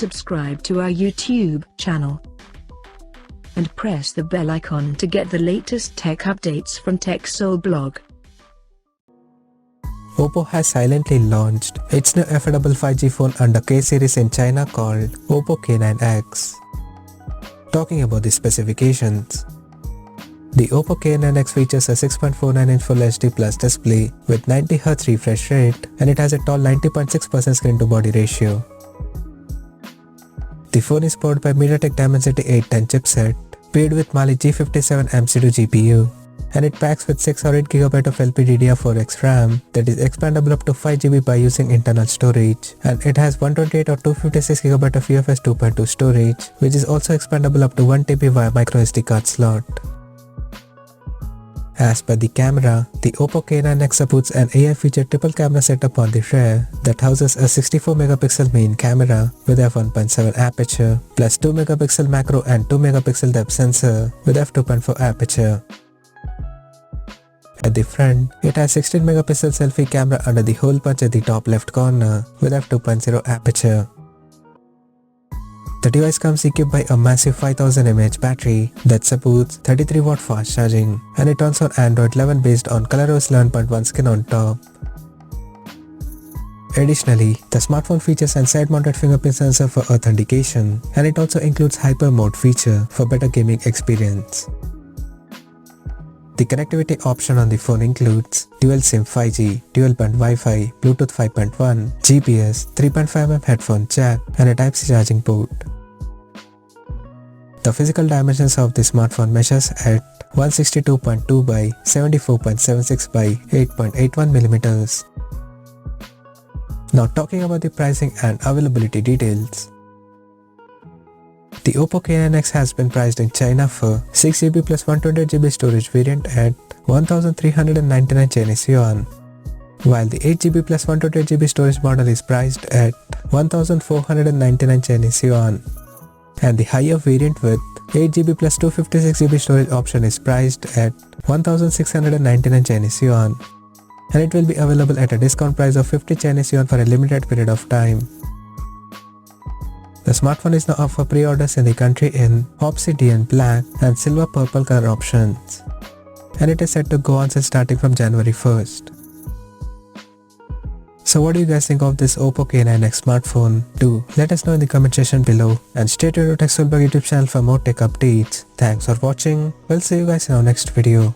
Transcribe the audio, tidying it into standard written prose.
subscribe to our YouTube channel and press the bell icon to get the latest tech updates from TechSole Blog. Oppo has silently launched its new affordable 5G phone under K series in China called Oppo K9x. Talking about the specifications, the Oppo K9x features a 6.49-inch Full HD Plus display with 90Hz refresh rate, and it has a tall 90.6% screen-to-body ratio. The phone is powered by MediaTek Dimensity 810 chipset, paired with Mali G57 MC2 GPU, and it packs with 6 or 8GB of LPDDR4X RAM that is expandable up to 5GB by using internal storage, and it has 128 or 256GB of UFS 2.2 storage, which is also expandable up to 1TB via microSD card slot. As per the camera, the Oppo K9x supports an AI-featured triple camera setup on the rear that houses a 64MP main camera with f1.7 aperture, plus 2MP macro and 2MP depth sensor with f2.4 aperture. At the front, it has 16MP selfie camera under the hole punch at the top left corner with f2.0 aperture. The device comes equipped by a massive 5000 mAh battery that supports 33W fast charging, and it runs on Android 11 based on ColorOS 11.1 skin on top. Additionally, the smartphone features a side-mounted fingerprint sensor for authentication, and it also includes Hyper Mode feature for better gaming experience. The connectivity option on the phone includes dual SIM 5G, dual band Wi-Fi, Bluetooth 5.1, GPS, 3.5mm headphone jack, and a Type-C charging port. The physical dimensions of the smartphone measures at 162.2 by 74.76 by 8.81mm. Now talking about the pricing and availability details. The Oppo K9x has been priced in China for 6GB plus 128GB storage variant at 1399 Chinese yuan, while the 8GB plus 128GB storage model is priced at 1499 Chinese yuan, and the higher variant with 8GB plus 256GB storage option is priced at 1699 Chinese yuan, and it will be available at a discount price of 50 Chinese yuan for a limited period of time. The smartphone is now up for pre-orders in the country in Obsidian Black and Silver Purple color options, and it is set to go on sale starting from January 1st. So what do you guys think of this Oppo K9x smartphone? Do let us know in the comment section below, and stay tuned to TechSole Blog YouTube channel for more tech updates. Thanks for watching. We'll see you guys in our next video.